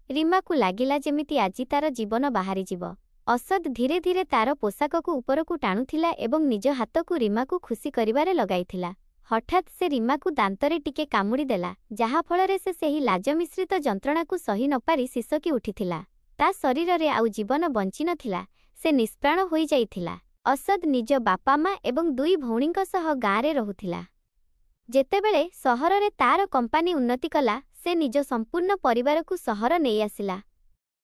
ରୀମାକୁ ଲାଗିଲା ଯେମିତି ଆଜି ତାର ଜୀବନ ବାହାରିଯିବ। ଅସଦ୍ ଧୀରେ ଧୀରେ ତାର ପୋଷାକକୁ ଉପରକୁ ଟାଣୁଥିଲା ଏବଂ ନିଜ ହାତକୁ ରୀମାକୁ ଖୁସି କରିବାରେ ଲଗାଇଥିଲା। ହଠାତ୍ ସେ ରୀମାକୁ ଦାନ୍ତରେ ଟିକେ କାମୁଡ଼ି ଦେଲା, ଯାହାଫଳରେ ସେ ସେହି ଲାଜ ମିଶ୍ରିତ ଯନ୍ତ୍ରଣାକୁ ସହି ନପାରି ସିସକି ଉଠିଥିଲା। ତା ଶରୀରରେ ଆଉ ଜୀବନ ବଞ୍ଚିନଥିଲା, ସେ ନିଷ୍ପ୍ରାଣ ହୋଇଯାଇଥିଲା। ଅସଦ୍ ନିଜ ବାପା ମା ଏବଂ 2 ଭଉଣୀଙ୍କ ସହ ଗାଁରେ ରହୁଥିଲା। ଯେତେବେଳେ ସହରରେ ତାର କମ୍ପାନୀ ଉନ୍ନତି କଲା, ସେ ନିଜ ସମ୍ପୂର୍ଣ୍ଣ ପରିବାରକୁ ସହର ନେଇ ଆସିଲା।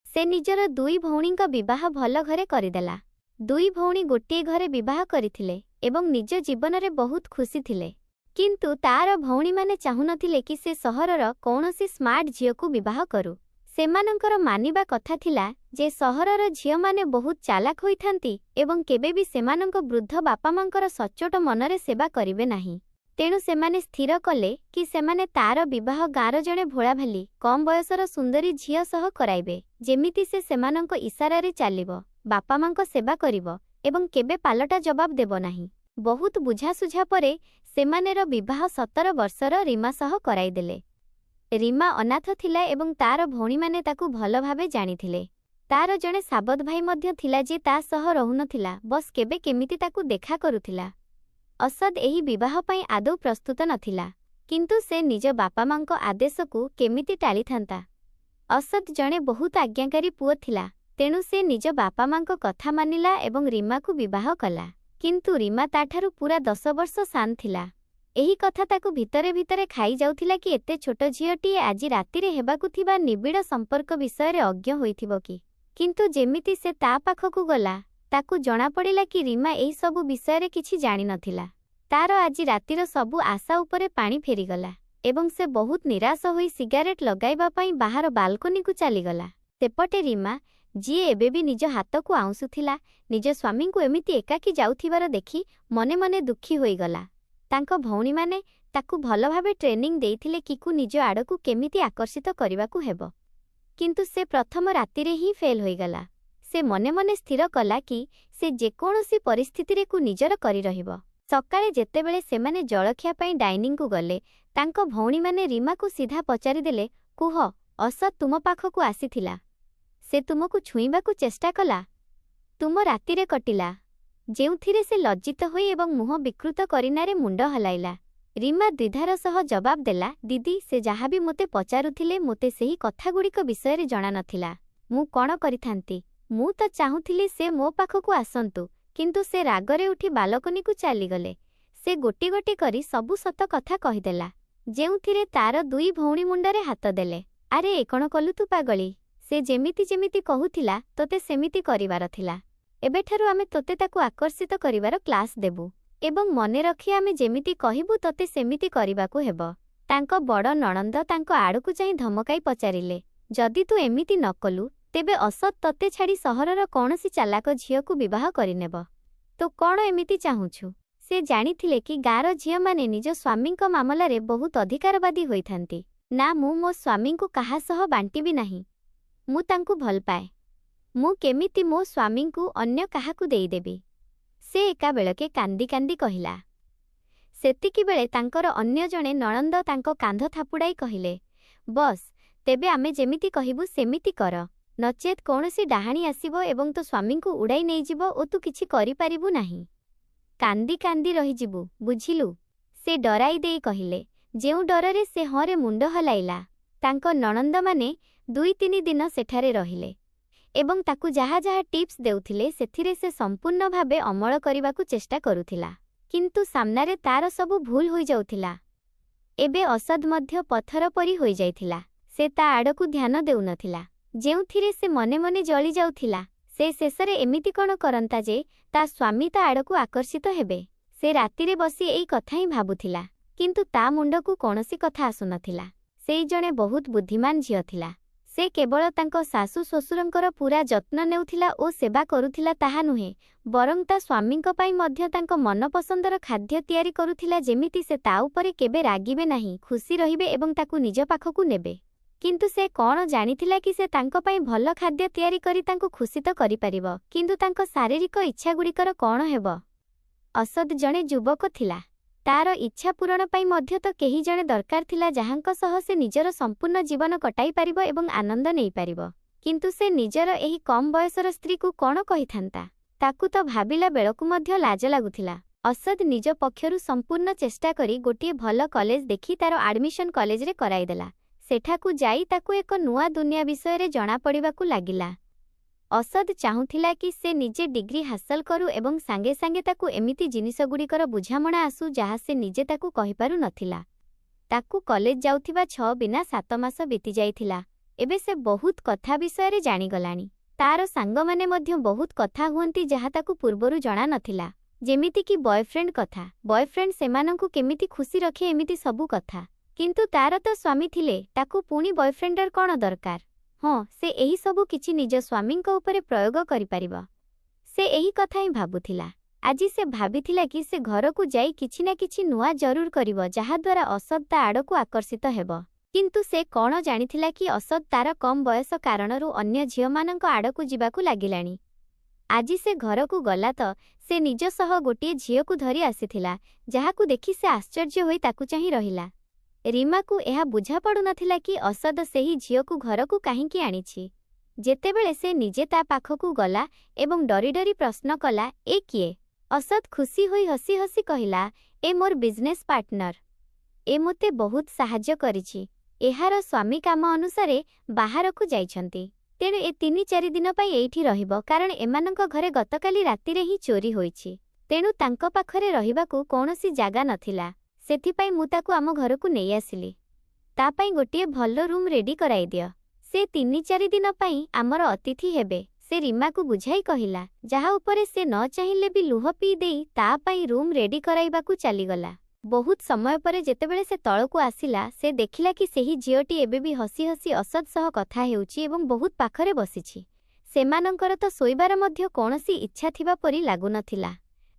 ସେ ନିଜର 2 ଭଉଣୀଙ୍କ ବିବାହ ଭଲ ଘରେ କରିଦେଲା। 2 ଭଉଣୀ ଗୋଟିଏ ଘରେ ବିବାହ କରିଥିଲେ ଏବଂ ନିଜ ଜୀବନରେ ବହୁତ ଖୁସି ଥିଲେ। କିନ୍ତୁ ତାର ଭଉଣୀମାନେ ଚାହୁଁନଥିଲେ କି ସେ ସହରର କୌଣସି ସ୍ମାର୍ଟ ଝିଅକୁ ବିବାହ କରୁ। ସେମାନଙ୍କର ମାନିବା କଥା ଥିଲା ଯେ ସହରର ଝିଅମାନେ ବହୁତ ଚାଲାକ ହୋଇଥାନ୍ତି ଏବଂ କେବେ ବି ସେମାନଙ୍କ ବୃଦ୍ଧ ବାପାମାଙ୍କର ସଚ୍ଚୋଟ ମନରେ ସେବା କରିବେ ନାହିଁ। ତେଣୁ ସେମାନେ ସ୍ଥିର କଲେ କି ସେମାନେ ତାର ବିବାହ ଗାଁର ଜଣେ ଭୋଳାଭାଲି କମ୍ ବୟସର ସୁନ୍ଦରୀ ଝିଅ ସହ କରାଇବେ, ଯେମିତି ସେ ସେମାନଙ୍କ ଇସାରାରେ ଚାଲିବ, ବାପାମାଙ୍କ ସେବା କରିବ ଏବଂ କେବେ ପାଲଟା ଜବାବ ଦେବ ନାହିଁ। ବହୁତ ବୁଝାସୁଝା ପରେ ସେମାନର ବିବାହ 17 ବର୍ଷର ରୀମା ସହ କରାଇଦେଲେ। ରୀମା ଅନାଥ ଥିଲା ଏବଂ ତାର ଭଉଣୀମାନେ ତାକୁ ଭଲ ଭାବେ ଜାଣିଥିଲେ। ତାର ଜଣେ ସାବତ ଭାଇ ମଧ୍ୟ ଥିଲା ଯେ ତା ସହ ରହୁନଥିଲା, ବସ୍ କେବେ କେମିତି ତାକୁ ଦେଖା କରୁଥିଲା। ଅସଦ୍ ଏହି ବିବାହ ପାଇଁ ଆଦୌ ପ୍ରସ୍ତୁତ ନଥିଲା, କିନ୍ତୁ ସେ ନିଜ ବାପାମାଙ୍କ ଆଦେଶକୁ କେମିତି ଟାଳିଥାନ୍ତା। ଅସଦ୍ ଜଣେ ବହୁତ ଆଜ୍ଞାକାରୀ ପୁଅ ଥିଲା, ତେଣୁ ସେ ନିଜ ବାପାମାଙ୍କ କଥା ମାନିଲା ଏବଂ ରୀମାକୁ ବିବାହ କଲା। କିନ୍ତୁ ରୀମା ତାଠାରୁ ପୁରା 10 ବର୍ଷ ସାନ ଥିଲା। ଏହି କଥା ତାକୁ ଭିତରେ ଭିତରେ ଖାଇଯାଉଥିଲା କି ଏତେ ଛୋଟ ଝିଅଟିଏ ଆଜି ରାତିରେ ହେବାକୁ ଥିବା ନିବିଡ଼ ସମ୍ପର୍କ ବିଷୟରେ ଅଜ୍ଞ ହୋଇଥିବ କି। କିନ୍ତୁ ଯେମିତି ସେ ତା ପାଖକୁ ଗଲା, ତାକୁ ଜଣାପଡ଼ିଲା କି ରୀମା ଏହି ସବୁ ବିଷୟରେ କିଛି ଜାଣିନଥିଲା। ତାର ଆଜି ରାତିର ସବୁ ଆଶା ଉପରେ ପାଣି ଫେରିଗଲା ଏବଂ ସେ ବହୁତ ନିରାଶ ହୋଇ ସିଗାରେଟ୍ ଲଗାଇବା ପାଇଁ ବାହାର ବାଲକୋନିକୁ ଚାଲିଗଲା। ସେପଟେ ରୀମା, ଯିଏ ଏବେ ବି ନିଜ ହାତକୁ ଆଉଁସୁଥିଲା, ନିଜ ସ୍ୱାମୀଙ୍କୁ ଏମିତି ଏକାକୀ ଯାଉଥିବାର ଦେଖି ମନେ ମନେ ଦୁଃଖୀ ହୋଇଗଲା। ତାଙ୍କ ଭଉଣୀମାନେ ତାକୁ ଭଲ ଭାବେ ଟ୍ରେନିଂ ଦେଇଥିଲେ କିକୁ ନିଜ ଆଡ଼କୁ କେମିତି ଆକର୍ଷିତ କରିବାକୁ ହେବ। କିନ୍ତୁ ସେ ପ୍ରଥମ ରାତିରେ ହିଁ ଫେଲ୍ ହୋଇଗଲା। ସେ ମନେ ମନେ ସ୍ଥିର କଲା କି ସେ ଯେକୌଣସି ପରିସ୍ଥିତିରେ କୁ ନିଜର କରି ରହିବ। ସକାଳେ ଯେତେବେଳେ ସେମାନେ ଜଳଖିଆ ପାଇଁ ଡାଇନିଂକୁ ଗଲେ, ତାଙ୍କ ଭଉଣୀମାନେ ରୀମାକୁ ସିଧା ପଚାରିଦେଲେ, କୁହ, ଅସଦ୍ ତୁମ ପାଖକୁ ଆସିଥିଲା? ସେ ତୁମକୁ ଛୁଇଁବାକୁ ଚେଷ୍ଟା କଲା? ତୁମ ରାତିରେ କଟିଲା? ଯେଉଁଥିରେ ସେ ଲଜ୍ଜିତ ହୋଇ ଏବଂ ମୁହଁ ବିକୃତ କରିନାରେ ମୁଣ୍ଡ ହଲାଇଲା। ରୀମା ଦ୍ୱିଧାର ସହ ଜବାବ ଦେଲା, ଦିଦି, ସେ ଯାହାବି ମୋତେ ପଚାରୁଥିଲେ ମୋତେ ସେହି କଥାଗୁଡ଼ିକ ବିଷୟରେ ଜଣାନଥିଲା। ମୁଁ କ'ଣ କରିଥାନ୍ତି? ମୁଁ ତ ଚାହୁଁଥିଲି ସେ ମୋ ପାଖକୁ ଆସନ୍ତୁ, କିନ୍ତୁ ସେ ରାଗରେ ଉଠି ବାଲକୋନିକୁ ଚାଲିଗଲେ। ସେ ଗୋଟି ଗୋଟି କରି ସବୁ ସତ କଥା କହିଦେଲା, ଯେଉଁଥିରେ ତାର 2 ଭଉଣୀ ମୁଣ୍ଡରେ ହାତ ଦେଲେ। ଆରେ ଏ କ'ଣ କଲୁ ତୁ ପାଗଳୀ? ସେ ଯେମିତି ଯେମିତି କହୁଥିଲା ତୋତେ ସେମିତି କରିବାର ଥିଲା। ଏବେଠାରୁ ଆମେ ତୋତେ ତାକୁ ଆକର୍ଷିତ କରିବାର କ୍ଲାସ୍ ଦେବୁ ଏବଂ ମନେ ରଖି ଆମେ ଯେମିତି କହିବୁ ତୋତେ ସେମିତି କରିବାକୁ ହେବ। ତାଙ୍କ ବଡ଼ ନଣନ୍ଦ ତାଙ୍କ ଆଡ଼କୁ ଚାହିଁ ଧମକାଇ ପଚାରିଲେ, ଯଦି ତୁ ଏମିତି ନ କଲୁ, ତେବେ ଅସଦ୍ ତୋତେ ଛାଡ଼ି ସହରର କୌଣସି ଚାଲାକ ଝିଅକୁ ବିବାହ କରିନେବ। ତୁ କ'ଣ ଏମିତି ଚାହୁଁଛୁ? ସେ ଜାଣିଥିଲେ କି ଗାଁର ଝିଅମାନେ ନିଜ ସ୍ୱାମୀଙ୍କ ମାମଲାରେ ବହୁତ ଅଧିକାରବାଦୀ ହୋଇଥାନ୍ତି। ନା, ମୁଁ ମୋ ସ୍ୱାମୀଙ୍କୁ କାହା ସହ ବାଣ୍ଟିବି ନାହିଁ। ମୁଁ ତାଙ୍କୁ ଭଲପାଏ। ମୁଁ କେମିତି ମୋ ସ୍ୱାମୀଙ୍କୁ ଅନ୍ୟ କାହାକୁ ଦେଇଦେବି? ସେ ଏକାବେଳକେ କାନ୍ଦି କାନ୍ଦି କହିଲା। ସେତିକିବେଳେ ତାଙ୍କର ଅନ୍ୟ ଜଣେ ନଣନ୍ଦ ତାଙ୍କ କାନ୍ଧ ଥାପୁଡ଼ାଇ କହିଲେ, ବସ୍, ତେବେ ଆମେ ଯେମିତି କହିବୁ ସେମିତି କର, ନଚେତ୍ କୌଣସି ଡାହାଣୀ ଆସିବ ଏବଂ ତୋ ସ୍ୱାମୀଙ୍କୁ ଉଡ଼ାଇ ନେଇଯିବ ଓ ତୁ କିଛି କରିପାରିବୁ ନାହିଁ। କାନ୍ଦି କାନ୍ଦି ରହିଯିବୁ, ବୁଝିଲୁ? ସେ ଡରାଇ ଦେଇ କହିଲେ, ଯେଉଁ ଡରରେ ସେ ହଁରେ ମୁଣ୍ଡ ହଲାଇଲା। ତାଙ୍କ ନଣନ୍ଦମାନେ 2-3 ଦିନ ସେଠାରେ ରହିଲେ ଏବଂ ତାକୁ ଯାହା ଯାହା ଟିପ୍ସ ଦେଉଥିଲେ ସେଥିରେ ସେ ସମ୍ପୂର୍ଣ୍ଣ ଭାବେ ଅମଳ କରିବାକୁ ଚେଷ୍ଟା କରୁଥିଲା। କିନ୍ତୁ ସାମ୍ନାରେ ତାର ସବୁ ଭୁଲ ହୋଇଯାଉଥିଲା। ଏବେ ଅସଦ୍ ମଧ୍ୟ ପଥର ପରି ହୋଇଯାଇଥିଲା। ସେ ତା ଆଡ଼କୁ ଧ୍ୟାନ ଦେଉନଥିଲା, ଯେଉଁଥିରେ ସେ ମନେ ମନେ ଜଳି ଯାଉଥିଲା। ସେ ଶେଷରେ ଏମିତି କ'ଣ କରନ୍ତା ଯେ ତା ସ୍ୱାମୀ ତା ଆଡ଼କୁ ଆକର୍ଷିତ ହେବେ? ସେ ରାତିରେ ବସି ଏଇ କଥା ହିଁ ଭାବୁଥିଲା, କିନ୍ତୁ ତା ମୁଣ୍ଡକୁ କୌଣସି କଥା ଆସୁନଥିଲା। ସେଇ ଜଣେ ବହୁତ ବୁଦ୍ଧିମାନ ଝିଅ ଥିଲା। ସେ କେବଳ ତାଙ୍କ ଶାଶୁ ଶ୍ୱଶୁରଙ୍କର ପୁରା ଯତ୍ନ ନେଉଥିଲା ଓ ସେବା କରୁଥିଲା ତାହା ନୁହେଁ, ବରଂ ତା ସ୍ୱାମୀଙ୍କ ପାଇଁ ମଧ୍ୟ ତାଙ୍କ ମନପସନ୍ଦର ଖାଦ୍ୟ ତିଆରି କରୁଥିଲା, ଯେମିତି ସେ ତା ଉପରେ କେବେ ରାଗିବେ ନାହିଁ, ଖୁସି ରହିବେ ଏବଂ ତାକୁ ନିଜ ପାଖକୁ ନେବେ। କିନ୍ତୁ ସେ କ'ଣ ଜାଣିଥିଲା କି ସେ ତାଙ୍କ ପାଇଁ ଭଲ ଖାଦ୍ୟ ତିଆରି କରି ତାଙ୍କୁ ଖୁସି ତ କରିପାରିବ, କିନ୍ତୁ ତାଙ୍କ ଶାରୀରିକ ଇଚ୍ଛାଗୁଡ଼ିକର କ'ଣ ହେବ? ଅସଦ୍ ଜଣେ ଯୁବକ ଥିଲା। ତାର ଇଚ୍ଛା ପୂରଣ ପାଇଁ ମଧ୍ୟ ତ କେହି ଜଣେ ଦରକାର ଥିଲା ଯାହାଙ୍କ ସହ ସେ ନିଜର ସମ୍ପୂର୍ଣ୍ଣ ଜୀବନ କଟାଇ ପାରିବ ଏବଂ ଆନନ୍ଦ ନେଇପାରିବ। କିନ୍ତୁ ସେ ନିଜର ଏହି କମ୍ ବୟସର ସ୍ତ୍ରୀକୁ କ'ଣ କହିଥାନ୍ତା? ତାକୁ ତ ଭାବିଲା ବେଳକୁ ମଧ୍ୟ ଲାଜ ଲାଗୁଥିଲା। ଅସଦ୍ ନିଜ ପକ୍ଷରୁ ସମ୍ପୂର୍ଣ୍ଣ ଚେଷ୍ଟା କରି ଗୋଟିଏ ଭଲ କଲେଜ ଦେଖି ତାର ଆଡମିସନ୍ କଲେଜରେ କରାଇଦେଲା। ସେଠାକୁ ଯାଇ ତାକୁ ଏକ ନୂଆ ଦୁନିଆ ବିଷୟରେ ଜଣାପଡ଼ିବାକୁ ଲାଗିଲା। ଅସଦ୍ ଚାହୁଁଥିଲା କି ସେ ନିଜେ ଡିଗ୍ରୀ ହାସଲ କରୁ ଏବଂ ସାଙ୍ଗେ ସାଙ୍ଗେ ତାକୁ ଏମିତି ଜିନିଷଗୁଡ଼ିକର ବୁଝାମଣା ଆସୁ ଯାହା ସେ ନିଜେ ତାକୁ କହିପାରୁ ନଥିଲା। ତାକୁ କଲେଜ ଯାଉଥିବା 6 ବିନା 7 ମାସ ବିତିଯାଇଥିଲା। ଏବେ ସେ ବହୁତ କଥା ବିଷୟରେ ଜାଣିଗଲାଣି। ତାର ସାଙ୍ଗମାନେ ମଧ୍ୟ ବହୁତ କଥା ହୁଅନ୍ତି ଯାହା ତାକୁ ପୂର୍ବରୁ ଜଣା ନଥିଲା, ଯେମିତିକି ବୟଫ୍ରେଣ୍ଡ କଥା। ବୟଫ୍ରେଣ୍ଡ ସେମାନଙ୍କୁ କେମିତି ଖୁସି ରଖେ, ଏମିତି ସବୁ କଥା। କିନ୍ତୁ ତାର ତ ସ୍ୱାମୀ ଥିଲେ, ତାକୁ ପୁଣି ବୟଫ୍ରେଣ୍ଡର କ'ଣ ଦରକାର? ହଁ, ସେ ଏହି ସବୁ କିଛି ନିଜ ସ୍ୱାମୀଙ୍କ ଉପରେ ପ୍ରୟୋଗ କରିପାରିବ। ସେ ଏହି କଥା ହିଁ ଭାବୁଥିଲା। ଆଜି ସେ ଭାବିଥିଲା କି ସେ ଘରକୁ ଯାଇ କିଛି ନା କିଛି ନୂଆ ଜରୁର କରିବ ଯାହାଦ୍ୱାରା ଅସଦ୍ ତା ଆଡ଼କୁ ଆକର୍ଷିତ ହେବ। କିନ୍ତୁ ସେ କ'ଣ ଜାଣିଥିଲା କି ଅସଦ୍ ତାର କମ୍ ବୟସ କାରଣରୁ ଅନ୍ୟ ଝିଅମାନଙ୍କ ଆଡ଼କୁ ଯିବାକୁ ଲାଗିଲାଣି। ଆଜି ସେ ଘରକୁ ଗଲା ତ ସେ ନିଜ ସହ ଗୋଟିଏ ଝିଅକୁ ଧରି ଆସିଥିଲା, ଯାହାକୁ ଦେଖି ସେ ଆଶ୍ଚର୍ଯ୍ୟ ହୋଇ ତାକୁ ଚାହିଁ ରହିଲା। ରୀମାକୁ ଏହା ବୁଝାପଡ଼ୁନଥିଲା କି ଅସଦ୍ ସେହି ଝିଅକୁ ଘରକୁ କାହିଁକି ଆଣିଛି। ଯେତେବେଳେ ସେ ନିଜେ ତା ପାଖକୁ ଗଲା ଏବଂ ଡରି ଡରି ପ୍ରଶ୍ନ କଲା, ଏ କିଏ? ଅସଦ୍ ଖୁସି ହୋଇ ହସି ହସି କହିଲା, ଏ ମୋର ବିଜନେସ୍ ପାର୍ଟନର। ଏ ମୋତେ ବହୁତ ସାହାଯ୍ୟ କରିଛି। ଏହାର ସ୍ୱାମୀ କାମ ଅନୁସାରେ ବାହାରକୁ ଯାଇଛନ୍ତି, ତେଣୁ ଏ 3-4 ଦିନ ପାଇଁ ଏଇଠି ରହିବ, କାରଣ ଏମାନଙ୍କ ଘରେ ଗତକାଲି ରାତିରେ ହିଁ ଚୋରି ହୋଇଛି। ତେଣୁ ତାଙ୍କ ପାଖରେ ରହିବାକୁ କୌଣସି ଜାଗା ନଥିଲା। ସେଥିପାଇଁ ମୁଁ ତାକୁ ଆମ ଘରକୁ ନେଇ ଆସିଲି। ତା ପାଇଁ ଗୋଟିଏ ଭଲ ରୁମ୍ ରେଡି କରାଇଦିଅ। ସେ 3-4 ଦିନ ପାଇଁ ଆମର ଅତିଥି ହେବେ, ସେ ରୀମାକୁ ବୁଝାଇ କହିଲା। ଯାହା ଉପରେ ସେ ନ ଚାହିଁଲେ ବି ଲୁହ ପିଇ ଦେଇ ତା ପାଇଁ ରୁମ୍ ରେଡି କରାଇବାକୁ ଚାଲିଗଲା। ବହୁତ ସମୟ ପରେ ଯେତେବେଳେ ସେ ତଳକୁ ଆସିଲା, ସେ ଦେଖିଲା କି ସେହି ଝିଅଟି ଏବେ ବି ହସି ହସି ଅସଦ୍ ସହ କଥା ହେଉଛି ଏବଂ ବହୁତ ପାଖରେ ବସିଛି। ସେମାନଙ୍କର ତ ଶୋଇବାର ମଧ୍ୟ କୌଣସି ଇଚ୍ଛା ଥିବା ପରି ଲାଗୁନଥିଲା।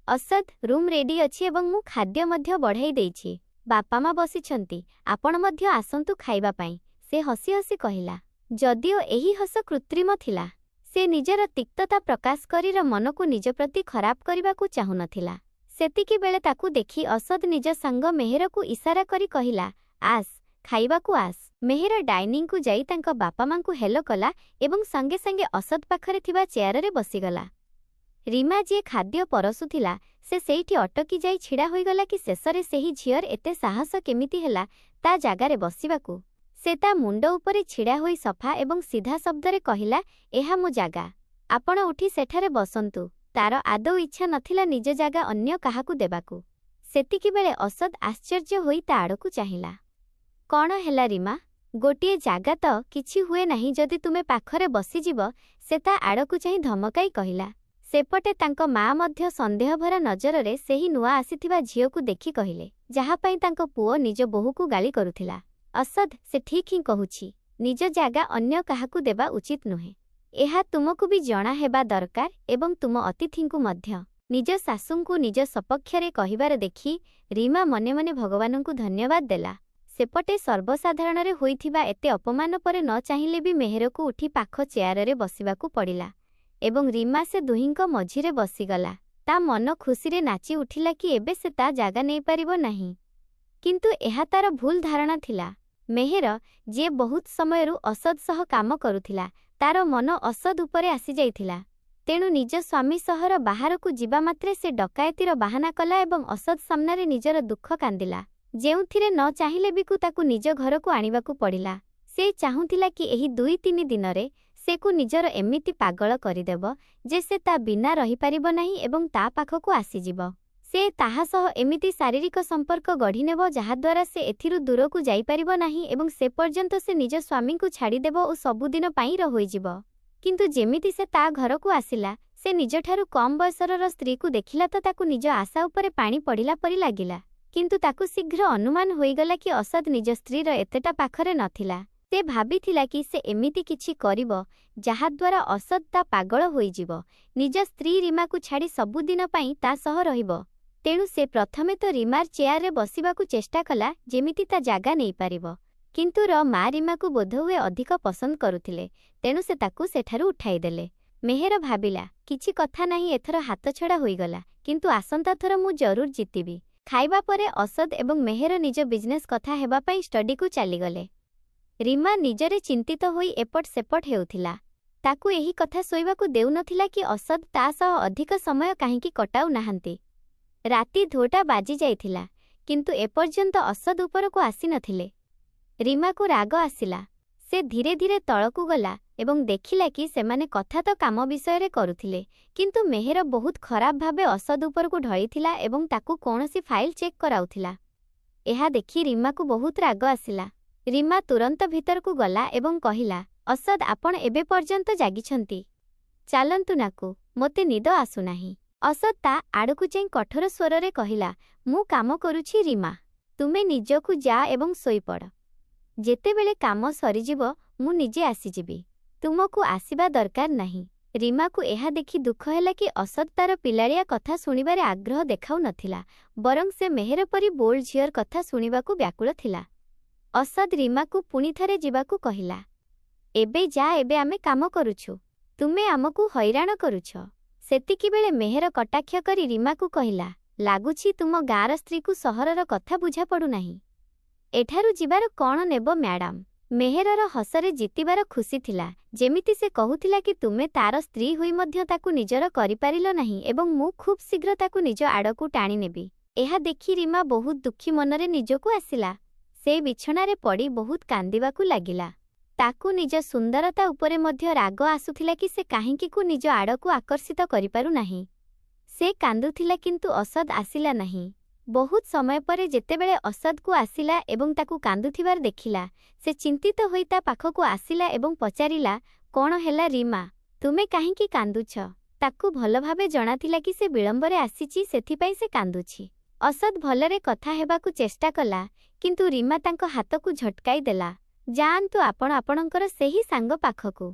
ଅସଦ୍, ରୁମ୍ ରେଡି ଅଛି ଏବଂ ମୁଁ ଖାଦ୍ୟ ମଧ୍ୟ ବଢ଼ାଇ ଦେଇଛି। ବାପା ମା ବସିଛନ୍ତି, ଆପଣ ମଧ୍ୟ ଆସନ୍ତୁ ଖାଇବା ପାଇଁ, ସେ ହସି ହସି କହିଲା। ଯଦିଓ ଏହି ହସ କୃତ୍ରିମ ଥିଲା, ସେ ନିଜର ତିକ୍ତତା ପ୍ରକାଶ କରିର ମନକୁ ନିଜ ପ୍ରତି ଖରାପ କରିବାକୁ ଚାହୁଁନଥିଲା। ସେତିକିବେଳେ ତାକୁ ଦେଖି ଅସଦ୍ ନିଜ ସାଙ୍ଗ ମେହେରକୁ ଇସାରା କରି କହିଲା, ଆସ୍, ଖାଇବାକୁ ଆସ୍। ମେହେର ଡାଇନିଂକୁ ଯାଇ ତାଙ୍କ ବାପା ମାଙ୍କୁ ହେଲୋ କଲା ଏବଂ ସାଙ୍ଗେ ସାଙ୍ଗେ ଅସଦ୍ ପାଖରେ ଥିବା ଚେୟାରରେ ବସିଗଲା। ରୀମା ଯିଏ ଖାଦ୍ୟ ପରସୁଥିଲା, ସେ ସେଇଠି ଅଟକି ଯାଇ ଛିଡ଼ା ହୋଇଗଲା କି ଶେଷରେ ସେହି ଝିଅର ଏତେ ସାହସ କେମିତି ହେଲା ତା ଜାଗାରେ ବସିବାକୁ। ସେ ତା ମୁଣ୍ଡ ଉପରେ ଛିଡ଼ା ହୋଇ ସଫା ଏବଂ ସିଧା ଶବ୍ଦରେ କହିଲା, ଏହା ମୋ ଜାଗା, ଆପଣ ଉଠି ସେଠାରେ ବସନ୍ତୁ। ତାର ଆଦୌ ଇଚ୍ଛା ନଥିଲା ନିଜ ଜାଗା ଅନ୍ୟ କାହାକୁ ଦେବାକୁ। ସେତିକିବେଳେ ଅସଦ୍ ଆଶ୍ଚର୍ଯ୍ୟ ହୋଇ ତା ଆଡ଼କୁ ଚାହିଁଲା। କ'ଣ ହେଲା ରୀମା? ଗୋଟିଏ ଜାଗା ତ, କିଛି ହୁଏ ନାହିଁ ଯଦି ତୁମେ ପାଖରେ ବସିଯିବ, ସେ ତା ଆଡ଼କୁ ଚାହିଁ ଧମକାଇ କହିଲା। ସେପଟେ ତାଙ୍କ ମା ମଧ୍ୟ ସନ୍ଦେହଭରା ନଜରରେ ସେହି ନୂଆ ଆସିଥିବା ଝିଅକୁ ଦେଖି କହିଲେ, ଯାହା ପାଇଁ ତାଙ୍କ ପୁଅ ନିଜ ବୋହୂକୁ ଗାଳି କରୁଥିଲା। ଅସଦ୍, ସେ ଠିକ୍ ହିଁ କହୁଛି। ନିଜ ଜାଗା ଅନ୍ୟ କାହାକୁ ଦେବା ଉଚିତ ନୁହେଁ। ଏହା ତୁମକୁ ବି ଜଣା ହେବା ଦରକାର ଏବଂ ତୁମ ଅତିଥିଙ୍କୁ ମଧ୍ୟ। ନିଜ ଶାଶୁଙ୍କୁ ନିଜ ସପକ୍ଷରେ କହିବାର ଦେଖି ରୀମା ମନେ ମନେ ଭଗବାନଙ୍କୁ ଧନ୍ୟବାଦ ଦେଲା। ସେପଟେ ସର୍ବସାଧାରଣରେ ହୋଇଥିବା ଏତେ ଅପମାନ ପରେ ନ ଚାହିଁଲେ ବି ମେହେରକୁ ଉଠି ପାଖ ଚେୟାରରେ ବସିବାକୁ ପଡ଼ିଲା ଏବଂ ରୀମା ସେ ଦୁହିଁଙ୍କ ମଝିରେ ବସିଗଲା। ତା ମନ ଖୁସିରେ ନାଚି ଉଠିଲା କି ଏବେ ସେ ତା ଜାଗା ନେଇପାରିବ ନାହିଁ। କିନ୍ତୁ ଏହା ତାର ଭୁଲ ଧାରଣା ଥିଲା। ମେହେର, ଯିଏ ବହୁତ ସମୟରୁ ଅସଦ୍ ସହ କାମ କରୁଥିଲା, ତାର ମନ ଅସଦ୍ ଉପରେ ଆସିଯାଇଥିଲା। ତେଣୁ ନିଜ ସ୍ୱାମୀ ସହର ବାହାରକୁ ଯିବା ମାତ୍ରେ ସେ ଡକାୟତିର ବାହାନା କଲା ଏବଂ ଅସଦ୍ ସାମ୍ନାରେ ନିଜର ଦୁଃଖ କାନ୍ଦିଲା, ଯେଉଁଥିରେ ନ ଚାହିଁଲେ ବି ତାକୁ ନିଜ ଘରକୁ ଆଣିବାକୁ ପଡ଼ିଲା। ସେ ଚାହୁଁଥିଲା କି ଏହି 2-3 ଦିନରେ ସେକୁ ନିଜର ଏମିତି ପାଗଳ କରିଦେବ ଯେ ସେ ତା ବିନା ରହିପାରିବ ନାହିଁ ଏବଂ ତା ପାଖକୁ ଆସିଯିବ। ସେ ତାହା ସହ ଏମିତି ଶାରୀରିକ ସମ୍ପର୍କ ଗଢ଼ିନେବ ଯାହାଦ୍ୱାରା ସେ ଏଥିରୁ ଦୂରକୁ ଯାଇପାରିବ ନାହିଁ ଏବଂ ସେ ପର୍ଯ୍ୟନ୍ତ ସେ ନିଜ ସ୍ୱାମୀଙ୍କୁ ଛାଡ଼ିଦେବ ଓ ସବୁଦିନ ପାଇଁ ହୋଇଯିବ। କିନ୍ତୁ ଯେମିତି ସେ ତା ଘରକୁ ଆସିଲା, ସେ ନିଜଠାରୁ କମ୍ ବୟସର ସ୍ତ୍ରୀକୁ ଦେଖିଲା ତ ତାକୁ ନିଜ ଆଶା ଉପରେ ପାଣି ପଡ଼ିଲା ପରି ଲାଗିଲା। କିନ୍ତୁ ତାକୁ ଶୀଘ୍ର ଅନୁମାନ ହୋଇଗଲା କି ଅସଦ୍ ନିଜ ସ୍ତ୍ରୀର ଏତେଟା ପାଖରେ ନଥିଲା। ସେ ଭାବିଥିଲା କି ସେ ଏମିତି କିଛି କରିବ ଯାହାଦ୍ୱାରା ଅସଦ୍ ତା ପାଗଳ ହୋଇଯିବ, ନିଜ ସ୍ତ୍ରୀ ରୀମାକୁ ଛାଡ଼ି ସବୁଦିନ ପାଇଁ ତା ସହ ରହିବ। ତେଣୁ ସେ ପ୍ରଥମେ ତ ରୀମାର ଚେୟାରରେ ବସିବାକୁ ଚେଷ୍ଟା କଲା, ଯେମିତି ତା ଜାଗା ନେଇପାରିବ। କିନ୍ତୁ ମା ରୀମାକୁ ବୋଧହୁଏ ଅଧିକ ପସନ୍ଦ କରୁଥିଲେ, ତେଣୁ ସେ ତାକୁ ସେଠାରୁ ଉଠାଇଦେଲେ। ମେହେର ଭାବିଲା, କିଛି କଥା ନାହିଁ, ଏଥର ହାତଛଡ଼ା ହୋଇଗଲା, କିନ୍ତୁ ଆସନ୍ତା ଥର ମୁଁ ଜରୁର ଜିତିବି। ଖାଇବା ପରେ ଅସଦ ଏବଂ ମେହେର ନିଜ ବିଜନେସ୍ କଥା ହେବା ପାଇଁ ଷ୍ଟଡିକୁ ଚାଲିଗଲେ। ରୀମା ନିଜରେ ଚିନ୍ତିତ ହୋଇ ଏପଟ ସେପଟ ହେଉଥିଲା। ତାକୁ ଏହି କଥା ଶୋଇବାକୁ ଦେଉନଥିଲା କି ଅସଦ ତା ସହ ଅଧିକ ସମୟ କାହିଁକି କଟାଉ ନାହାନ୍ତି। ରାତି 2ଟା ବାଜି ଯାଇଥିଲା, କିନ୍ତୁ ଏପର୍ଯ୍ୟନ୍ତ ଅସଦ ଉପରକୁ ଆସିନଥିଲେ। ରୀମାକୁ ରାଗ ଆସିଲା। ସେ ଧୀରେ ଧୀରେ ତଳକୁ ଗଲା ଏବଂ ଦେଖିଲା କି ସେମାନେ କଥା ତ କାମ ବିଷୟରେ କରୁଥିଲେ, କିନ୍ତୁ ମେହେର ବହୁତ ଖରାପ ଭାବେ ଅସଦ ଉପରକୁ ଢଳିଥିଲା ଏବଂ ତାକୁ କୌଣସି ଫାଇଲ୍ ଚେକ୍ କରାଉଥିଲା। ଏହା ଦେଖି ରୀମାକୁ ବହୁତ ରାଗ ଆସିଲା। ରୀମା ତୁରନ୍ତ ଭିତରକୁ ଗଲା ଏବଂ କହିଲା, ଅସଦ ଆପଣ ଏବେ ପର୍ଯ୍ୟନ୍ତ ଜାଗିଛନ୍ତି? ଚାଲନ୍ତୁ ନାକୁ, ମୋତେ ନିଦ ଆସୁନାହିଁ। ଅସଦ ତା ଆଡ଼କୁ ଚାହିଁ କଠୋର ସ୍ୱରରେ କହିଲା, ମୁଁ କାମ କରୁଛି ରୀମା, ତୁମେ ନିଜକୁ ଯା ଏବଂ ଶୋଇପଡ଼। ଯେତେବେଳେ କାମ ସରିଯିବ ମୁଁ ନିଜେ ଆସିଯିବି। ତୁମକୁ ଆସିବା ଦରକାର ନାହିଁ। ରୀମାକୁ ଏହା ଦେଖି ଦୁଃଖ ହେଲା କି ଅସଦ ତାର ପିଲାଳିଆ କଥା ଶୁଣିବାରେ ଆଗ୍ରହ ଦେଖାଉନଥିଲା, ବରଂ ସେ ମେହେର ପରି ବୋଲ୍ଡ ଝିଅର କଥା ଶୁଣିବାକୁ ବ୍ୟାକୁଳ ଥିଲା। ଅସଦ ରୀମାକୁ ପୁଣି ଥରେ ଯିବାକୁ କହିଲା, ଏବେ ଯା, ଏବେ ଆମେ କାମ କରୁଛୁ, ତୁମେ ଆମକୁ ହଇରାଣ କରୁଛ। ସେତିକିବେଳେ ମେହେର କଟାକ୍ଷ କରି ରୀମାକୁ କହିଲା, ଲାଗୁଛି ତୁମ ଗାଁର ସ୍ତ୍ରୀକୁ ସହରର କଥା ବୁଝାପଡ଼ୁନାହିଁ। ଏଠାରୁ ଯିବାର କ'ଣ ନେବ ମ୍ୟାଡାମ? ମେହେରର ହସରେ ଜିତିବାର ଖୁସି ଥିଲା, ଯେମିତି ସେ କହୁଥିଲା କି ତୁମେ ତାର ସ୍ତ୍ରୀ ହୋଇ ମଧ୍ୟ ତାକୁ ନିଜର କରିପାରିଲ ନାହିଁ ଏବଂ ମୁଁ ଖୁବ୍ ଶୀଘ୍ର ତାକୁ ନିଜ ଆଡ଼କୁ ଟାଣିନେବି। ଏହା ଦେଖି ରୀମା ବହୁତ ଦୁଃଖୀ ମନରେ ନିଜକୁ ଆସିଲା। ସେ ବିଛଣାରେ ପଡ଼ି ବହୁତ କାନ୍ଦିବାକୁ ଲାଗିଲା। ତାକୁ ନିଜ ସୁନ୍ଦରତା ଉପରେ ମଧ୍ୟ ରାଗ ଆସୁଥିଲା କି ସେ କାହିଁକିକୁ ନିଜ ଆଡ଼କୁ ଆକର୍ଷିତ କରିପାରୁନାହିଁ। ସେ କାନ୍ଦୁଥିଲା କିନ୍ତୁ ଅସଦ ଆସିଲା ନାହିଁ। ବହୁତ ସମୟ ପରେ ଯେତେବେଳେ ଅସଦକୁ ଆସିଲା ଏବଂ ତାକୁ କାନ୍ଦୁଥିବାର ଦେଖିଲା, ସେ ଚିନ୍ତିତ ହୋଇ ତା ପାଖକୁ ଆସିଲା ଏବଂ ପଚାରିଲା, କ'ଣ ହେଲା ରୀମା, ତୁମେ କାହିଁକି କାନ୍ଦୁଛ? ତାକୁ ଭଲ ଭାବେ ଜଣାଥିଲା କି ସେ ବିଳମ୍ବରେ ଆସିଛି, ସେଥିପାଇଁ ସେ କାନ୍ଦୁଛି। ଅସଦ ଭଲରେ କଥା ହେବାକୁ ଚେଷ୍ଟା କଲା, କିନ୍ତୁ ରୀମା ତାଙ୍କ ହାତକୁ ଝଟକାଇ ଦେଲା। ଯାଆନ୍ତୁ ଆପଣ ଆପଣଙ୍କର ସେହି ସାଙ୍ଗ ପାଖକୁ।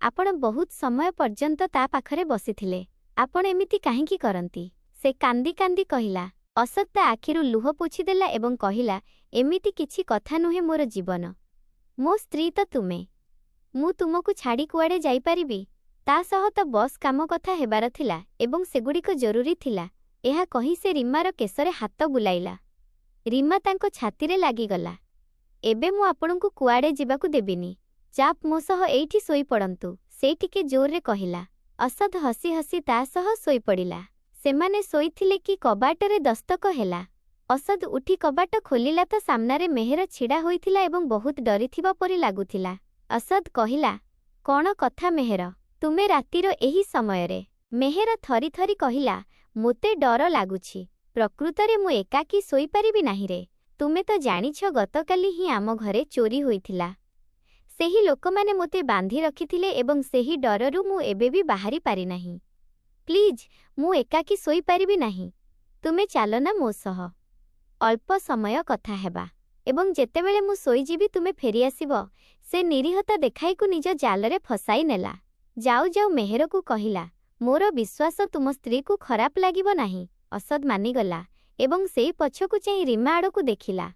ଆପଣ ବହୁତ ସମୟ ପର୍ଯ୍ୟନ୍ତ ତା ପାଖରେ ବସିଥିଲେ, ଆପଣ ଏମିତି କାହିଁକି କରନ୍ତି? ସେ କାନ୍ଦି କାନ୍ଦି କହିଲା। ଅସଦ ତା ଆଖିରୁ ଲୁହ ପୋଛିଦେଲା ଏବଂ କହିଲା, ଏମିତି କିଛି କଥା ନୁହେଁ ମୋର ଜୀବନ। ମୋ ସ୍ତ୍ରୀ ତ ତୁମେ। ମୁଁ ତୁମକୁ ଛାଡ଼ି କୁଆଡ଼େ ଯାଇପାରିବି? ତା ସହ ତ ବସ୍ କାମ କଥା ହେବାର ଥିଲା ଏବଂ ସେଗୁଡ଼ିକ ଜରୁରୀ ଥିଲା। ଏହା କହି ସେ ରୀମାର କେଶରେ ହାତ ବୁଲାଇଲା। ରୀମା ତାଙ୍କ ଛାତିରେ ଲାଗିଗଲା। ଏବେ ମୁଁ ଆପଣଙ୍କୁ କୁଆଡ଼େ ଯିବାକୁ ଦେବିନି। ଚାପ୍ ମୋ ସହ ଏଇଠି ଶୋଇପଡ଼ନ୍ତୁ, ସେ ଟିକେ ଜୋରରେ କହିଲା। ଅସଦ ହସି ହସି ତା ସହ ଶୋଇପଡ଼ିଲା। ସେମାନେ ଶୋଇଥିଲେ କି କବାଟରେ ଦସ୍ତକ ହେଲା। ଅସଦ ଉଠି କବାଟ ଖୋଲିଲା ତ ସାମ୍ନାରେ ମେହେର ଛିଡ଼ା ହୋଇଥିଲା ଏବଂ ବହୁତ ଡରିଥିବା ପରି ଲାଗୁଥିଲା। ଅସଦ କହିଲା, କ'ଣ କଥା ମେହେର, ତୁମେ ରାତିର ଏହି ସମୟରେ? ମେହେର ଥରି ଥରି କହିଲା, ମୋତେ ଡର ଲାଗୁଛି। ପ୍ରକୃତରେ ମୁଁ ଏକାକୀ ଶୋଇପାରିବି ନାହିଁରେ। ତୁମେ ତ ଜାଣିଛ ଗତକାଲି ହିଁ ଆମ ଘରେ ଚୋରି ହୋଇଥିଲା। ସେହି ଲୋକମାନେ ମୋତେ ବାନ୍ଧି ରଖିଥିଲେ ଏବଂ ସେହି ଡରରୁ ମୁଁ ଏବେ ବି ବାହାରି ପାରିନାହିଁ। ପ୍ଲିଜ୍, ମୁଁ ଏକାକୀ ଶୋଇପାରିବି ନାହିଁ। ତୁମେ ଚାଲନା ମୋ ସହ। ଅଳ୍ପ ସମୟ କଥା ହେବା ଏବଂ ଯେତେବେଳେ ମୁଁ ଶୋଇଯିବି ତୁମେ ଫେରିଆସିବ। ସେ ନିରୀହତା ଦେଖାଇକୁ ନିଜ ଜାଲରେ ଫସାଇ ନେଲା। ଯାଉ ଯାଉ ମେହେରକୁ କହିଲା, ମୋର ବିଶ୍ୱାସ ତୁମ ସ୍ତ୍ରୀକୁ ଖରାପ ଲାଗିବ ନାହିଁ। ଅସଦ ମାନିଗଲା ଏବଂ ସେଇ ପଛକୁ ଚାହିଁ ରୀମା ଆଡ଼କୁ ଦେଖିଲା।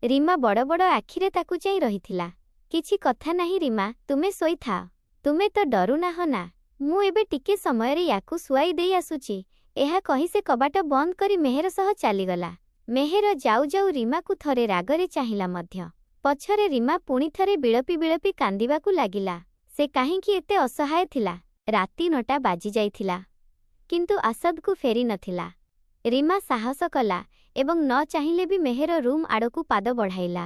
ରୀମା ବଡ଼ ବଡ଼ ଆଖିରେ ତାକୁ ଚାହିଁ ରହିଥିଲା। କିଛି କଥା ନାହିଁ ରୀମା, ତୁମେ ଶୋଇଥାଅ। ତୁମେ ତ ଡରୁନାହଁ ନା? ମୁଁ ଏବେ ଟିକେ ସମୟରେ ୟାକୁ ଶୁଆଇ ଦେଇ ଆସୁଛି। ଏହା କହି ସେ କବାଟ ବନ୍ଦ କରି ମେହେର ସହ ଚାଲିଗଲା। ମେହେର ଯାଉ ଯାଉ ରୀମାକୁ ଥରେ ରାଗରେ ଚାହିଁଲା ମଧ୍ୟ। ପଛରେ ରୀମା ପୁଣି ଥରେ ବିଳପି ବିଳପି କାନ୍ଦିବାକୁ ଲାଗିଲା। ସେ କାହିଁକି ଏତେ ଅସହାୟ ଥିଲା? ରାତି 9ଟା ବାଜି ଯାଇଥିଲା, କିନ୍ତୁ ଅସଦକୁ ଫେରି ନଥିଲା। ରୀମା ସାହସ କଲା ଏବଂ ନ ଚାହିଁଲେ ବି ମେହେର ରୁମ୍ ଆଡ଼କୁ ପାଦ ବଢ଼ାଇଲା।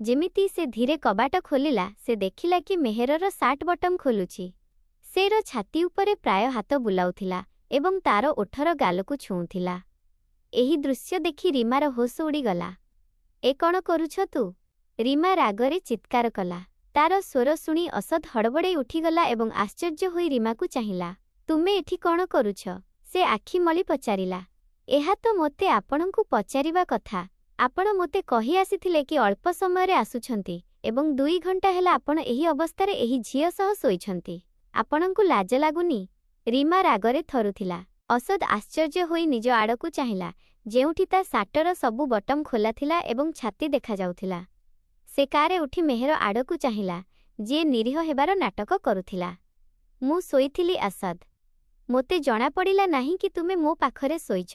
ଯେମିତି ସେ ଧୀରେ କବାଟ ଖୋଲିଲା, ସେ ଦେଖିଲା କି ମେହେରର ସାର୍ଟ ବଟମ ଖୋଲୁଛି। ସେର ଛାତି ଉପରେ ପ୍ରାୟ ହାତ ବୁଲାଉଥିଲା ଏବଂ ତାର ଓଠର ଗାଲକୁ ଛୁଉଁଥିଲା। ଏହି ଦୃଶ୍ୟ ଦେଖି ରୀମାର ହୋସ ଉଡ଼ିଗଲା। ଏ କ'ଣ କରୁଛ ତୁ? ରୀମା ରାଗରେ ଚିତ୍କାର କଲା। ତାର ସ୍ୱର ଶୁଣି ଅସଦ ହଡ଼ବଡ଼େଇ ଉଠିଗଲା ଏବଂ ଆଶ୍ଚର୍ଯ୍ୟ ହୋଇ ରୀମାକୁ ଚାହିଁଲା। ତୁମେ ଏଠି କ'ଣ କରୁଛ? ସେ ଆଖି ମଳି ପଚାରିଲା। ଏହା ତ ମୋତେ ଆପଣଙ୍କୁ ପଚାରିବା କଥା। ଆପଣ ମୋତେ କହି ଆସିଥିଲେ କି ଅଳ୍ପ ସମୟରେ ଆସୁଛନ୍ତି ଏବଂ 2 ଘଣ୍ଟା ହେଲା ଆପଣ ଏହି ଅବସ୍ଥାରେ ଏହି ଝିଅ ସହ ଶୋଇଛନ୍ତି। ଆପଣଙ୍କୁ ଲାଜ ଲାଗୁନି? ରୀମା ରାଗରେ ଥରୁଥିଲା। ଅସଦ ଆଶ୍ଚର୍ଯ୍ୟ ହୋଇ ନିଜ ଆଡ଼କୁ ଚାହିଁଲା, ଯେଉଁଠି ତା ସାର୍ଟର ସବୁ ବଟମ ଖୋଲା ଥିଲା ଏବଂ ଛାତି ଦେଖାଯାଉଥିଲା। ସେ କାରେ ଉଠି ମେହେର ଆଡ଼କୁ ଚାହିଁଲା, ଯିଏ ନିରୀହ ହେବାର ନାଟକ କରୁଥିଲା। ମୁଁ ଶୋଇଥିଲି ଅସଦ। ମୋତେ ଜଣାପଡ଼ିଲା ନାହିଁ କି ତୁମେ ମୋ ପାଖରେ ଶୋଇଛ।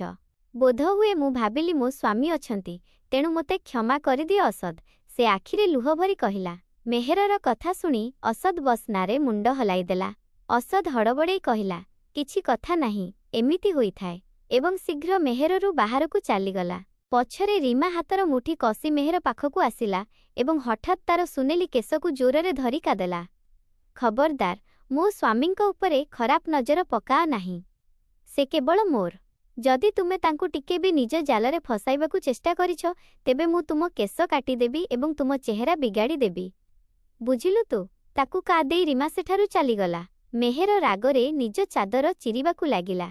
ବୋଧହୁଏ ମୁଁ ଭାବିଲି ମୋ ସ୍ୱାମୀ ଅଛନ୍ତି, ତେଣୁ ମୋତେ କ୍ଷମା କରିଦିଅ ଅସଦ୍। ସେ ଆଖିରେ ଲୁହ ଭରି କହିଲା। ମେହେରର କଥା ଶୁଣି ଅସଦ୍ ବସ୍ନାରେ ମୁଣ୍ଡ ହଲାଇଦେଲା। ଅସଦ୍ ହଡ଼ବଡ଼େଇ କହିଲା, କିଛି କଥା ନାହିଁ, ଏମିତି ହୋଇଥାଏ, ଏବଂ ଶୀଘ୍ର ମେହେରରୁ ବାହାରକୁ ଚାଲିଗଲା। ପଛରେ ରୀମା ହାତର ମୁଠି କଷି ମେହେର ପାଖକୁ ଆସିଲା ଏବଂ ହଠାତ୍ ତାର ସୁନେଲି କେଶକୁ ଜୋରରେ ଧରି କାଦେଲା। ଖବରଦାର, ମୋ ସ୍ୱାମୀଙ୍କ ଉପରେ ଖରାପ ନଜର ପକାଅ ନାହିଁ। ସେ କେବଳ ମୋର। ଯଦି ତୁମେ ତାଙ୍କୁ ଟିକେ ବି ନିଜ ଜାଲରେ ଫସାଇବାକୁ ଚେଷ୍ଟା କରିଛ, ତେବେ ମୁଁ ତୁମ କେଶ କାଟିଦେବି ଏବଂ ତୁମ ଚେହେରା ବିଗାଡ଼ି ଦେବି। ବୁଝିଲୁ ତୁ? ତାକୁ କାଦେଇ ରୀମା ସେଠାରୁ ଚାଲିଗଲା। ମେହେର ରାଗରେ ନିଜ ଚାଦର ଚିରିବାକୁ ଲାଗିଲା।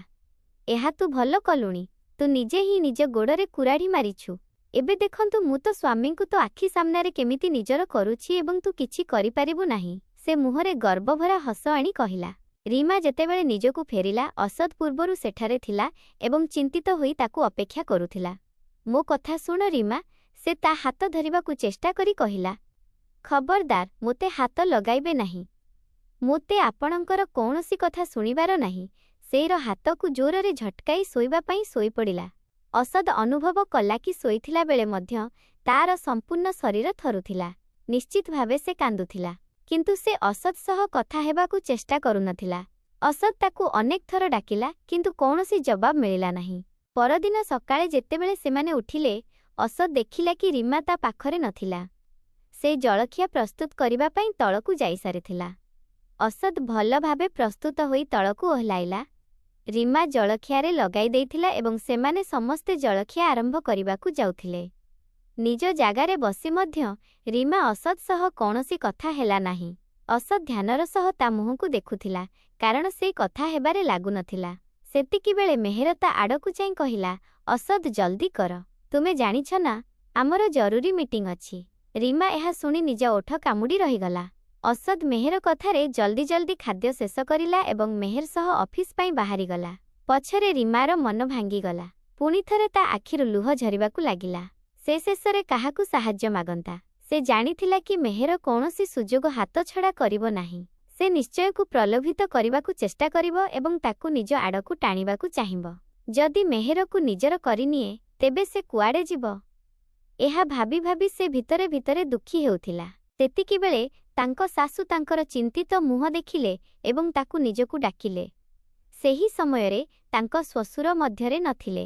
ଏହା ତୁ ଭଲ କଲୁଣି। ତୁ ନିଜେ ହିଁ ନିଜ ଗୋଡ଼ରେ କୁରାଢ଼ି ମାରିଛୁ। ଏବେ ଦେଖନ୍ତୁ ମୁଁ ତ ସ୍ୱାମୀଙ୍କୁ ତ ଆଖି ସାମ୍ନାରେ କେମିତି ନିଜର କରୁଛି ଏବଂ ତୁ କିଛି କରିପାରିବୁ ନାହିଁ। ସେ ମୁହଁରେ ଗର୍ବଭରା ହସ ଆଣି କହିଲା। ରୀମା ଯେତେବେଳେ ନିଜକୁ ଫେରିଲା, ଅସଦ୍ ପୂର୍ବରୁ ସେଠାରେ ଥିଲା ଏବଂ ଚିନ୍ତିତ ହୋଇ ତାକୁ ଅପେକ୍ଷା କରୁଥିଲା। ମୋ କଥା ଶୁଣ ରୀମା, ସେ ତା ହାତ ଧରିବାକୁ ଚେଷ୍ଟା କରି କହିଲା। ଖବରଦାର, ମୋତେ ହାତ ଲଗାଇବେ ନାହିଁ। ମୋତେ ଆପଣଙ୍କର କୌଣସି କଥା ଶୁଣିବାର ନାହିଁ। ସେଇର ହାତକୁ ଜୋରରେ ଝଟକାଇ ଶୋଇବା ପାଇଁ ଶୋଇପଡ଼ିଲା। ଅସଦ୍ ଅନୁଭବ କଲା କି ଶୋଇଥିଲା ବେଳେ ମଧ୍ୟ ତାର ସମ୍ପୂର୍ଣ୍ଣ ଶରୀର ଥରୁଥିଲା। ନିଶ୍ଚିତ ଭାବେ ସେ କାନ୍ଦୁଥିଲା, କିନ୍ତୁ ସେ ଅସଦ୍ ସହ କଥା ହେବାକୁ ଚେଷ୍ଟା କରୁନଥିଲା। ଅସଦ୍ ତାକୁ ଅନେକ ଥର ଡାକିଲା, କିନ୍ତୁ କୌଣସି ଜବାବ ମିଳିଲା ନାହିଁ। ପରଦିନ ସକାଳେ ଯେତେବେଳେ ସେମାନେ ଉଠିଲେ, ଅସଦ୍ ଦେଖିଲା କି ରୀମା ତା ପାଖରେ ନଥିଲା। ସେ ଜଳଖିଆ ପ୍ରସ୍ତୁତ କରିବା ପାଇଁ ତଳକୁ ଯାଇସାରିଥିଲା। ଅସଦ୍ ଭଲ ଭାବେ ପ୍ରସ୍ତୁତ ହୋଇ ତଳକୁ ଓହ୍ଲାଇଲା। ରୀମା ଜଳଖିଆରେ ଲଗାଇ ଦେଇଥିଲା ଏବଂ ସେମାନେ ସମସ୍ତେ ଜଳଖିଆ ଆରମ୍ଭ କରିବାକୁ ଯାଉଥିଲେ। ନିଜ ଜାଗାରେ ବସି ମଧ୍ୟ ରୀମା ଅସଦ୍ ସହ କୌଣସି କଥା ହେଲା ନାହିଁ। ଅସଦ୍ ଧ୍ୟାନର ସହ ତା ମୁହଁକୁ ଦେଖୁଥିଲା, କାରଣ ସେ କଥା ହେବାରେ ଲାଗୁନଥିଲା। ସେତିକିବେଳେ ମେହେର ତା ଆଡ଼କୁ ଚାହିଁ କହିଲା, ଅସଦ୍ ଜଲ୍ଦି କର। ତୁମେ ଜାଣିଛ ନା, ଆମର ଜରୁରୀ ମିଟିଂ ଅଛି। ରୀମା ଏହା ଶୁଣି ନିଜ ଓଠ କାମୁଡ଼ି ରହିଗଲା। ଅସଦ୍ ମେହେର କଥାରେ ଜଲ୍ଦି ଜଲ୍ଦି ଖାଦ୍ୟ ଶେଷ କରିଲା ଏବଂ ମେହେର ସହ ଅଫିସ୍ ପାଇଁ ବାହାରିଗଲା। ପଛରେ ରୀମାର ମନ ଭାଙ୍ଗିଗଲା। ପୁଣିଥରେ ତା ଆଖିରୁ ଲୁହ ଝରିବାକୁ ଲାଗିଲା। ସେ ଶେଷରେ କାହାକୁ ସାହାଯ୍ୟ ମାଗନ୍ତା। ସେ ଜାଣିଥିଲା କି ମେହେର କୌଣସି ସୁଯୋଗ ହାତଛଡ଼ା କରିବ ନାହିଁ। ସେ ନିଶ୍ଚୟକୁ ପ୍ରଲୋଭିତ କରିବାକୁ ଚେଷ୍ଟା କରିବ ଏବଂ ତାକୁ ନିଜ ଆଡ଼କୁ ଟାଣିବାକୁ ଚାହିଁବ। ଯଦି ମେହେରକୁ ନିଜର କରିନିଏ, ତେବେ ସେ କୁଆଡ଼େ ଯିବ? ଏହା ଭାବି ଭାବି ସେ ଭିତରେ ଭିତରେ ଦୁଃଖୀ ହେଉଥିଲା। ସେତିକିବେଳେ ତାଙ୍କ ଶାଶୁ ତାଙ୍କର ଚିନ୍ତିତ ମୁହଁ ଦେଖିଲେ ଏବଂ ତାକୁ ନିଜକୁ ଡାକିଲେ। ସେହି ସମୟରେ ତାଙ୍କ ଶ୍ୱଶୁର ମଧ୍ୟରେ ନଥିଲେ।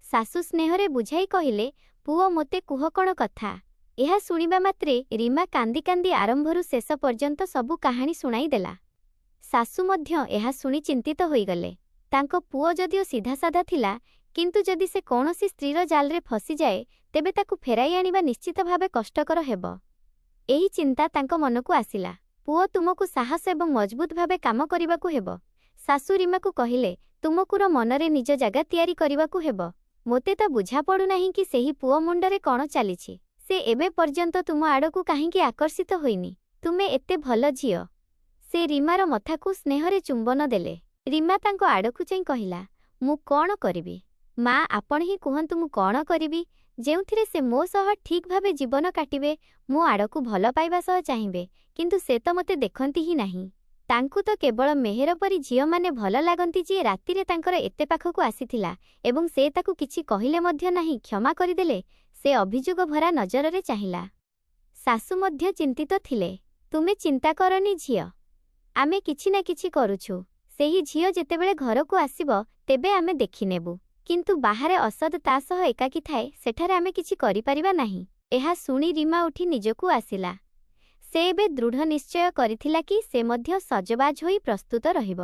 ଶାଶୁ ସ୍ନେହରେ ବୁଝାଇ କହିଲେ, ପୁଅ ମୋତେ କୁହ କ'ଣ କଥା। ଏହା ଶୁଣିବା ମାତ୍ରେ ରୀମା କାନ୍ଦି କାନ୍ଦି ଆରମ୍ଭରୁ ଶେଷ ପର୍ଯ୍ୟନ୍ତ ସବୁ କାହାଣୀ ଶୁଣାଇଦେଲା। ଶାଶୁ ମଧ୍ୟ ଏହା ଶୁଣି ଚିନ୍ତିତ ହୋଇଗଲେ। ତାଙ୍କ ପୁଅ ଯଦିଓ ସିଧାସାଧା ଥିଲା, କିନ୍ତୁ ଯଦି ସେ କୌଣସି ସ୍ତ୍ରୀର ଜାଲରେ ଫସିଯାଏ, ତେବେ ତାକୁ ଫେରାଇ ଆଣିବା ନିଶ୍ଚିତ ଭାବେ କଷ୍ଟକର ହେବ। ଏହି ଚିନ୍ତା ତାଙ୍କ ମନକୁ ଆସିଲା। ପୁଅ, ତୁମକୁ ସାହସ ଏବଂ ମଜବୁତ ଭାବେ କାମ କରିବାକୁ ହେବ। ଶାଶୁ ରୀମାକୁ କହିଲେ, ତୁମକୁର ମନରେ ନିଜ ଜାଗା ତିଆରି କରିବାକୁ ହେବ। ମୋତେ ତ ବୁଝାପଡ଼ୁନାହିଁ କି ସେହି ପୁଅ ମୁଣ୍ଡରେ କ'ଣ ଚାଲିଛି। ସେ ଏବେ ପର୍ଯ୍ୟନ୍ତ ତୁମ ଆଡ଼କୁ କାହିଁକି ଆକର୍ଷିତ ହୋଇନି? ତୁମେ ଏତେ ଭଲ ଝିଅ। ସେ ରୀମାର ମଥାକୁ ସ୍ନେହରେ ଚୁମ୍ବନ ଦେଲେ। ରୀମା ତାଙ୍କ ଆଡ଼କୁ ଚାହିଁ କହିଲା, ମୁଁ କ'ଣ କରିବି? ମା, ଆପଣ ହିଁ କୁହନ୍ତୁ ମୁଁ କ'ଣ କରିବି, ଯେଉଁଥିରେ ସେ ମୋ ସହ ଠିକ୍ ଭାବେ ଜୀବନ କାଟିବେ, ମୋ ଆଡ଼କୁ ଭଲ ପାଇବା ସହ ଚାହିଁବେ। କିନ୍ତୁ ସେ ତ ମୋତେ ଦେଖନ୍ତି ହିଁ ନାହିଁ। ତାଙ୍କୁ ତ କେବଳ ମେହେର ପରି ଝିଅମାନେ ଭଲ ଲାଗନ୍ତି ଯିଏ ରାତିରେ ତାଙ୍କର ଏତେ ପାଖକୁ ଆସିଥିଲା ଏବଂ ସେ ତାକୁ କିଛି କହିଲେ ମଧ୍ୟ ନାହିଁ, କ୍ଷମା କରିଦେଲେ। ସେ ଅଭିଯୋଗ ଭରା ନଜରରେ ଚାହିଁଲା। ଶାଶୁ ମଧ୍ୟ ଚିନ୍ତିତ ଥିଲେ। ତୁମେ ଚିନ୍ତା କରନି ଝିଅ, ଆମେ କିଛି ନା କିଛି କରୁଛୁ। ସେହି ଝିଅ ଯେତେବେଳେ ଘରକୁ ଆସିବ, ତେବେ ଆମେ ଦେଖିନେବୁ। କିନ୍ତୁ ବାହାରେ ଅସଦ୍ ତା ସହ ଏକାକୀ ଥାଏ, ସେଠାରେ ଆମେ କିଛି କରିପାରିବା ନାହିଁ। ଏହା ଶୁଣି ରୀମା ଉଠି ନିଜକୁ ଆସିଲା। ସେ ଏବେ ଦୃଢ଼ ନିଶ୍ଚୟ କରିଥିଲା କି ସେ ମଧ୍ୟ ସଜବାଜ ହୋଇ ପ୍ରସ୍ତୁତ ରହିବ।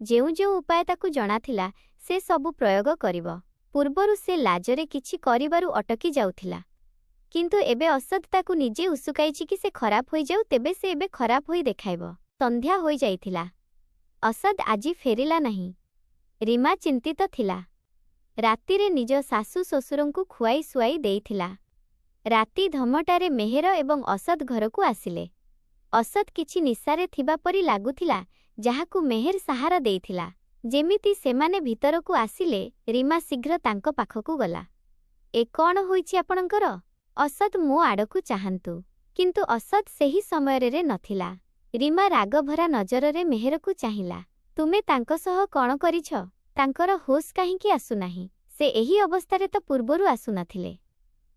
ଯେଉଁ ଯେଉଁ ଉପାୟ ତାକୁ ଜଣାଥିଲା, ସେ ସବୁ ପ୍ରୟୋଗ କରିବ। ପୂର୍ବରୁ ସେ ଲାଜରେ କିଛି କରିବାରୁ ଅଟକି ଯାଉଥିଲା, କିନ୍ତୁ ଏବେ ଅସଦ୍ ତାକୁ ନିଜେ ଉସୁକାଇଛି କି ସେ ଖରାପ ହୋଇଯାଉ, ତେବେ ସେ ଏବେ ଖରାପ ହୋଇ ଦେଖାଇବ। ସନ୍ଧ୍ୟା ହୋଇଯାଇଥିଲା। ଅସଦ୍ ଆଜି ଫେରିଲା ନାହିଁ। ରୀମା ଚିନ୍ତିତ ଥିଲା। ରାତିରେ ନିଜ ଶାଶୁ ଶ୍ୱଶୁରଙ୍କୁ ଖୁଆଇ ଶୁଆଇ ଦେଇଥିଲା। ରାତି ଧମଟାରେ ମେହେର ଏବଂ ଅସଦ୍ ଘରକୁ ଆସିଲେ। ଅସଦ୍ କିଛି ନିଶାରେ ଥିବା ପରି ଲାଗୁଥିଲା, ଯାହାକୁ ମେହେର ସାହାରା ଦେଇଥିଲା। ଯେମିତି ସେମାନେ ଭିତରକୁ ଆସିଲେ, ରୀମା ଶୀଘ୍ର ତାଙ୍କ ପାଖକୁ ଗଲା। ଏ କ'ଣ ହୋଇଛି ଆପଣଙ୍କର? ଅସଦ୍ ମୋ ଆଡ଼କୁ ଚାହାନ୍ତୁ। କିନ୍ତୁ ଅସଦ୍ ସେହି ସମୟରେ ନଥିଲା। ରୀମା ରାଗଭରା ନଜରରେ ମେହେରକୁ ଚାହିଁଲା। ତୁମେ ତାଙ୍କ ସହ କ'ଣ କରିଛ? ତାଙ୍କର ହୋସ୍ କାହିଁକି ଆସୁନାହିଁ? ସେ ଏହି ଅବସ୍ଥାରେ ତ ପୂର୍ବରୁ ଆସୁନଥିଲେ।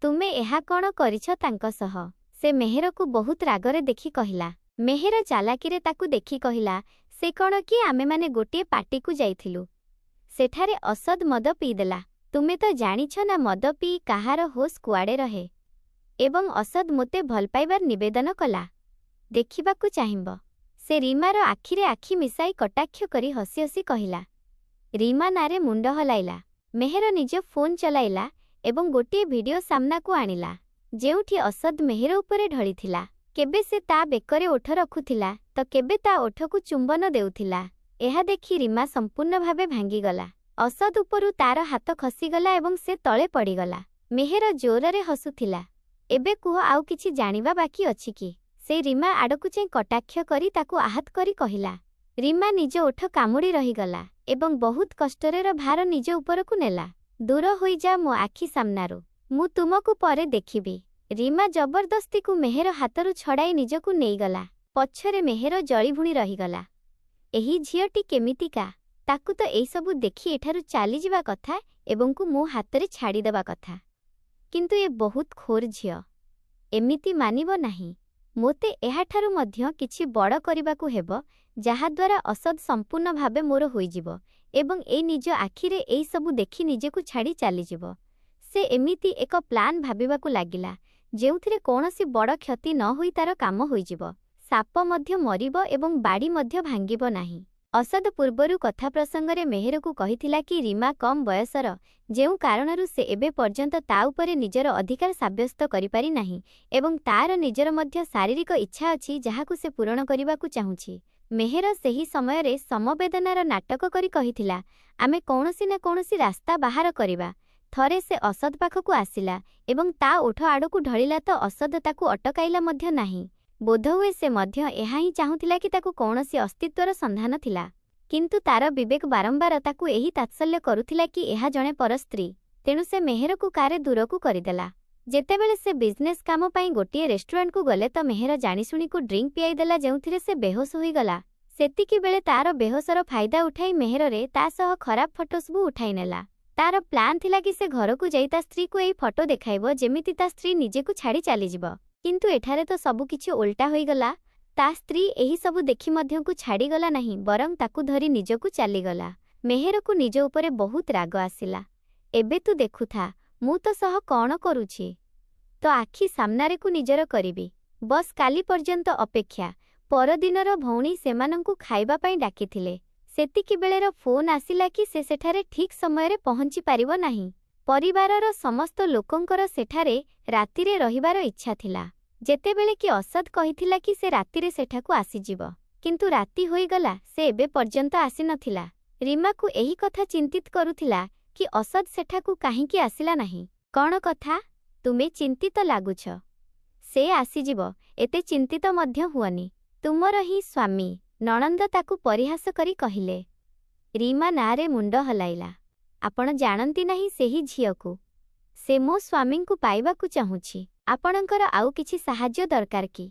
ତୁମେ ଏହା କ'ଣ କରିଛ ତାଙ୍କ ସହ? ସେ ମେହେରକୁ ବହୁତ ରାଗରେ ଦେଖି କହିଲା। ମେହେର ଚାଲାକିରେ ତାକୁ ଦେଖି କହିଲା, ସେ କ'ଣ କି ଆମେମାନେ ଗୋଟିଏ ପାର୍ଟିକୁ ଯାଇଥିଲୁ। ସେଠାରେ ଅସଦ୍ ମଦ ପିଇଦେଲା। ତୁମେ ତ ଜାଣିଛ ନା ମଦ ପିଇ କାହାର ହୋସ୍ କୁଆଡ଼େ ରହେ। ଏବଂ ଅସଦ୍ ମୋତେ ଭଲପାଇବାର ନିବେଦନ କଲା। ଦେଖିବାକୁ ଚାହିଁବ? ସେ ରୀମାର ଆଖିରେ ଆଖି ମିଶାଇ କଟାକ୍ଷ କରି ହସି ହସି କହିଲା। ରୀମା ନାରେ ମୁଣ୍ଡ ହଲାଇଲା। ମେହେର ନିଜ ଫୋନ୍ ଚଲାଇଲା ଏବଂ ଗୋଟିଏ ଭିଡିଓ ସାମ୍ନାକୁ ଆଣିଲା, ଯେଉଁଠି ଅସଦ୍ ମେହେର ଉପରେ ଢଳିଥିଲା। କେବେ ସେ ତା ବେକରେ ଓଠ ରଖୁଥିଲା ତ କେବେ ତା ଓଠକୁ ଚୁମ୍ବନ ଦେଉଥିଲା। ଏହା ଦେଖି ରୀମା ସମ୍ପୂର୍ଣ୍ଣ ଭାବେ ଭାଙ୍ଗିଗଲା। ଅସଦ୍ ଉପରୁ ତାର ହାତ ଖସିଗଲା ଏବଂ ସେ ତଳେ ପଡ଼ିଗଲା। ମେହେର ଜୋରରେ ହସୁଥିଲା। ଏବେ କୁହ, ଆଉ କିଛି ଜାଣିବା ବାକି ଅଛି କି? ସେ ରୀମା ଆଡ଼କୁ ଚାହିଁ କଟାକ୍ଷ କରି ତାକୁ ଆହତ କରି କହିଲା। ରୀମା ନିଜ ଓଠ କାମୁଡ଼ି ରହିଗଲା ଏବଂ ବହୁତ କଷ୍ଟରେ ଭାର ନିଜ ଉପରକୁ ନେଲା। ଦୂର ହୋଇଯା ମୋ ଆଖି ସାମ୍ନାରୁ। ମୁଁ ତୁମକୁ ପରେ ଦେଖିବି। ରୀମା ଜବରଦସ୍ତିକୁ ମେହେର ହାତରୁ ଛଡ଼ାଇ ନିଜକୁ ନେଇଗଲା। ପଛରେ ମେହେର ଜଳିଭୁଣି ରହିଗଲା। ଏହି ଝିଅଟି କେମିତିକା? ତାକୁ ତ ଏଇସବୁ ଦେଖି ଏଠାରୁ ଚାଲିଯିବା କଥା ଏବଂ ମୋ ହାତରେ ଛାଡ଼ିଦେବା କଥା। କିନ୍ତୁ ଏ ବହୁତ ଖୋର ଝିଅ। ଏମିତି ମାନିବ ନାହିଁ। ମୋତେ ଏହାଠାରୁ ମଧ୍ୟ କିଛି ବଡ଼ କରିବାକୁ ହେବ, ଯାହାଦ୍ୱାରା ଅସଦ୍ ସମ୍ପୂର୍ଣ୍ଣ ଭାବେ ମୋର ହୋଇଯିବ ଏବଂ ଏ ନିଜ ଆଖିରେ ଏଇସବୁ ଦେଖି ନିଜକୁ ଛାଡ଼ି ଚାଲିଯିବ। ସେ ଏମିତି ଏକ ପ୍ଲାନ୍ ଭାବିବାକୁ ଲାଗିଲା, ଯେଉଁଥିରେ କୌଣସି ବଡ଼ କ୍ଷତି ନ ହୋଇ ତାର କାମ ହୋଇଯିବ। ସାପ ମଧ୍ୟ ମରିବ ଏବଂ ବାଡ଼ି ମଧ୍ୟ ଭାଙ୍ଗିବ ନାହିଁ। ଅସଦ୍ ପୂର୍ବରୁ କଥା ପ୍ରସଙ୍ଗରେ ମେହେରକୁ କହିଥିଲା କି ରୀମା କମ୍ ବୟସର, ଯେଉଁ କାରଣରୁ ସେ ଏବେ ପର୍ଯ୍ୟନ୍ତ ତା ଉପରେ ନିଜର ଅଧିକାର ସାବ୍ୟସ୍ତ କରିପାରି ନାହିଁ ଏବଂ ତାର ନିଜର ମଧ୍ୟ ଶାରୀରିକ ଇଚ୍ଛା ଅଛି ଯାହାକୁ ସେ ପୂରଣ କରିବାକୁ ଚାହୁଁଛି। ମେହେର ସେହି ସମୟରେ ସମବେଦନାର ନାଟକ କରି କହିଥିଲା, ଆମେ କୌଣସି ନା କୌଣସି ରାସ୍ତା ବାହାର କରିବା। ଥରେ ସେ ଅସଦ୍ ପାଖକୁ ଆସିଲା ଏବଂ ତା ଓଠ ଆଡ଼କୁ ଢଳିଲା ତ ଅସଦ୍ ତାକୁ ଅଟକାଇଲା ମଧ୍ୟ ନାହିଁ। ବୋଧହୁଏ ସେ ମଧ୍ୟ ଏହା ହିଁ ଚାହୁଁଥିଲା କି ତାକୁ କୌଣସି ଅସ୍ତିତ୍ୱର ସନ୍ଧାନ ଥିଲା। କିନ୍ତୁ ତାର ବିବେକ ବାରମ୍ବାର ତାକୁ ଏହି ତାତ୍ସଲ୍ୟ କରୁଥିଲା କି ଏହା ଜଣେ ପର ସ୍ତ୍ରୀ। ତେଣୁ ସେ ମେହେରକୁ କାରେ ଦୂରକୁ କରିଦେଲା। ଯେତେବେଳେ ସେ ବିଜନେସ୍ କାମ ପାଇଁ ଗୋଟିଏ ରେଷ୍ଟୁରାଣ୍ଟକୁ ଗଲେ ତ ମେହେର ଜାଣିଶୁଣିକୁ ଡ୍ରିଙ୍କ୍ ପିଆଇଦେଲା, ଯେଉଁଥିରେ ସେ ବେହୋସ ହୋଇଗଲା। ସେତିକିବେଳେ ତାର ବେହୋସର ଫାଇଦା ଉଠାଇ ମେହେରରେ ତା ସହ ଖରାପ ଫଟୋ ସବୁ ଉଠାଇନେଲା। ତାର ପ୍ଲାନ୍ ଥିଲା କି ସେ ଘରକୁ ଯାଇ ତା ସ୍ତ୍ରୀକୁ ଏହି ଫଟୋ ଦେଖାଇବ, ଯେମିତି ତା ସ୍ତ୍ରୀ ନିଜକୁ ଛାଡ଼ି ଚାଲିଯିବ। କିନ୍ତୁ ଏଠାରେ ତ ସବୁକିଛି ଓଲଟା ହୋଇଗଲା। ତା ସ୍ତ୍ରୀ ଏହି ସବୁ ଦେଖି ମଧ୍ୟକୁ ଛାଡ଼ିଗଲା ନାହିଁ, ବରଂ ତାକୁ ଧରି ନିଜକୁ ଚାଲିଗଲା। ମେହେରକୁ ନିଜ ଉପରେ ବହୁତ ରାଗ ଆସିଲା। ଏବେ ତୁ ଦେଖୁଥା, ମୁଁ ତ ସହ କ'ଣ କରୁଛି। ତ ଆଖି ସାମ୍ନାରେକୁ ନିଜର କରିବି। ବସ୍ କାଲି ପର୍ଯ୍ୟନ୍ତ ଅପେକ୍ଷା। ପରଦିନର ଭଉଣୀ ସେମାନଙ୍କୁ ଖାଇବା ପାଇଁ ଡାକିଥିଲେ। ସେତିକିବେଳେର ଫୋନ୍ ଆସିଲା କି ସେ ସେଠାରେ ଠିକ୍ ସମୟରେ ପହଞ୍ଚି ପାରିବ ନାହିଁ। ପରିବାରର ସମସ୍ତ ଲୋକଙ୍କର ସେଠାରେ ରାତିରେ ରହିବାର ଇଚ୍ଛା ଥିଲା। ଯେତେବେଳେ କି ଅସଦ୍ କହିଥିଲା କି ସେ ରାତିରେ ସେଠାକୁ ଆସିଯିବ, କିନ୍ତୁ ରାତି ହୋଇଗଲା, ସେ ଏବେ ପର୍ଯ୍ୟନ୍ତ ଆସିନଥିଲା। ରୀମାକୁ ଏହି କଥା ଚିନ୍ତିତ କରୁଥିଲା କି ଅସଦ୍ ସେଠାକୁ କାହିଁକି ଆସିଲା ନାହିଁ। କ'ଣ କଥା? ତୁମେ ଚିନ୍ତିତ ଲାଗୁଛ। ସେ ଆସିଯିବ, ଏତେ ଚିନ୍ତିତ ମଧ୍ୟ ହୁଅନି। ତୁମର ହିଁ ସ୍ୱାମୀ। ନଣନ୍ଦ ତାକୁ ପରିହାସ କରି କହିଲେ। ରୀମା ନାରେ ମୁଣ୍ଡ ହଲାଇଲା। ଆପଣ ଜାଣନ୍ତି ନାହିଁ ସେହି ଝିଅକୁ। ସେ ମୋ ସ୍ୱାମୀଙ୍କୁ ପାଇବାକୁ ଚାହୁଁଛି। ଆପଣଙ୍କର ଆଉ କିଛି ସାହାଯ୍ୟ ଦରକାର କି?